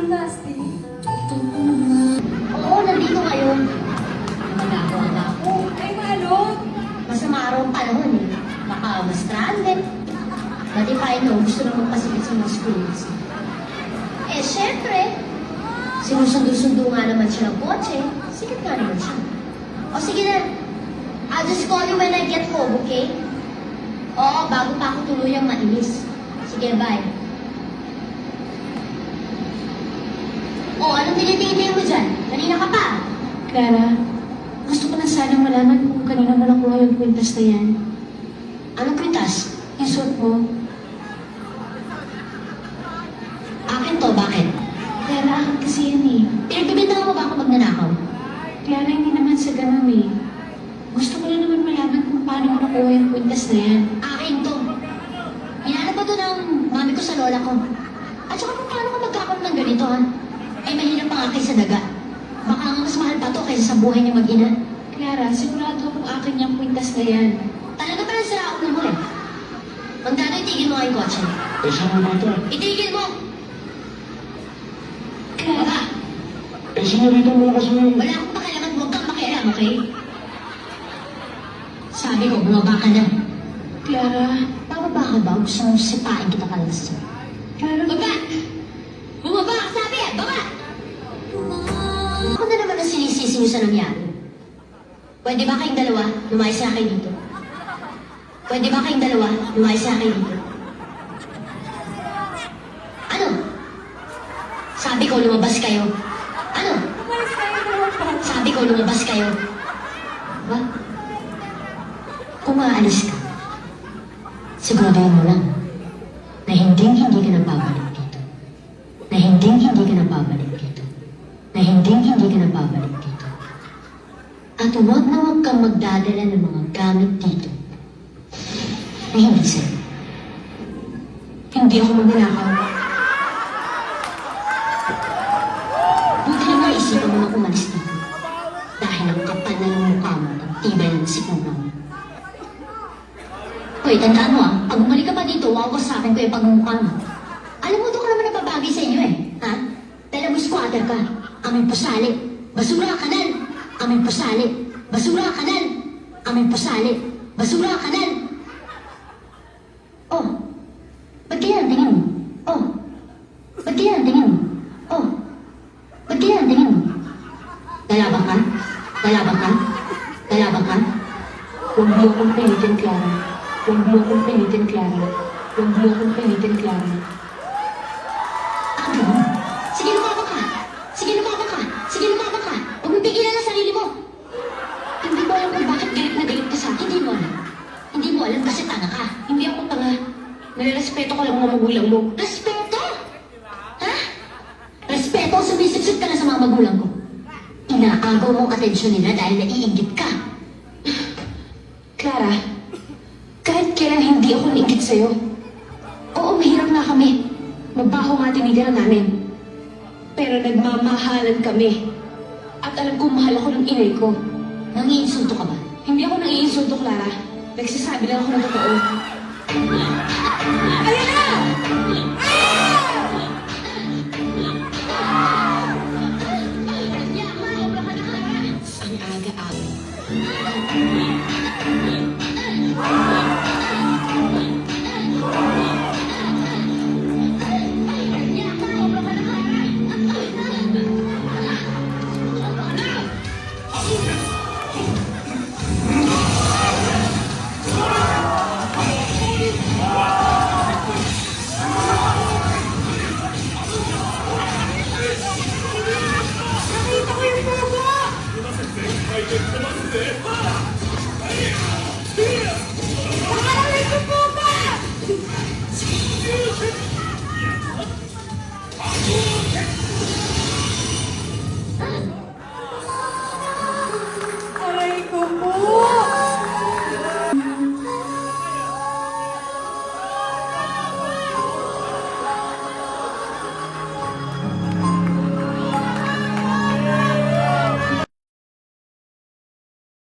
Nasty. Oo, nandito kayo. Magagawa na ako. Ay, Malo. Masama araw ang panahon eh. Baka ma-stranded. But if I know, gusto naman pasikit sa mga schools. Eh, syempre, sinusundo-sundo nga naman siya ng kotse. Sikat nga naman siya. O sige na, I'll just call you when I get home, okay? Oo, bago pa ako tuluyang mainis. Sige, bye. O, anong tinitingin mo dyan? Kanina ka pa. Clara, gusto ko na sanang malaman kung kanina mo nakuha yung kwintas na yan. Anong kwintas? Yung suot mo. Akin to, bakit? Clara, akin kasi yan eh. Pinagbibintangan mo ba ako magnanakaw? Clara, hindi naman sa ganun eh. Gusto ko na naman malaman kung paano mo nakuha yung kwintas na yan. Akin to. Hinanap ba to ng mami ko sa lola ko? At saka kung paano ka magkakaroon ng ganito, ha? Ay, mahirap pa nga kay sa daga. Baka nga mas mahal pa to kaysa sa buhay niya mag-ina. Clara, sigurado akong akin yung kwintas na yan. Talaga pa lang sira ulo mo eh. Magdano, itigil mo nga yung kotse. Eh, saan mo ba ito? Itigil mo! Clara, Baba! Eh, senyorita mo kasi yung... Wala akong pakialam at huwag kang makialam, okay? Sabi ko, bumaba ka na. Clara, Bababa ka ba? Gusto mong sipain kita kalas. Clara, Baba! Bumaba ka, sabi eh! Baba! Ako na naman ang sinisisi niyo sa nangyari. Pwede ba kayong dalawa lumayas na kayo dito? Pwede ba kayong dalawa lumayas na kayo dito? Ano? Sabi ko lumabas kayo. Ano? Umalis tayo naman pa. Sabi ko lumabas kayo. Ba? Kung aalis ka, siguraduhin mo lang na hindi ka na babalik dito. Na hindi ka na babalik dito. Na hindi ka na babalik dito. At huwag na huwag kang magdadala ng mga gamit dito na hindi sa'yo. hindi ako magnanakaw. Buti na maisipan mo na umalis dito. Dahil ang kapal na ng mukha mo at tibay ng sikmura mo. Hoy, tandaan mo pag bumalik ka pa dito, wawas sa akin ko yung pagmumukha mo. Alam mo, doon ka naman nababagay sa inyo eh. Ha? Dahil mo squatter ka. Aming pusali. Basura ka kanal. Aming pusali. Basura ka kanal. Aming pusali. Basura ka kanal. Oh. Ba't kaya ang tingin mo? Oh. Ba't kaya ang tingin mo? Oh. Ba't kaya ang tingin mo? Lalabang ka? Lalabang ka? Lalabang ka? Huwag mo akong pinitin, Clara. Huwag mo akong pinitin, Clara. Huwag mo akong pinitin, Clara. Ano? Sige, lumabang ka! Sige, lumabang ka! Sige, lumabang ka! Huwag mong pigilan ang sarili mo! Hindi mo alam kung bakit galit na galit ka sa akin. Hindi mo alam. Hindi mo alam kasi tanga ka. Hindi ako tanga. Nalirespeto ko lang mga magulang mo. Respeto! Ha? Respeto? Sumisipsip ka na sa mga magulang ko. Inaagaw mo ang atensyon nila dahil naiinggit ka. Clara, kahit kailan hindi ako nainggit sa'yo. Oo, mahirap nga kami. Mabaho nga tinitira namin. Pero nagmamahalan kami. At alam ko mahal ako ng inay ko. Nangiinsulto ka ba? Hindi ako nang-iinsulto, Clara. Nagsasabi lang ako ng totoo. Ayan na!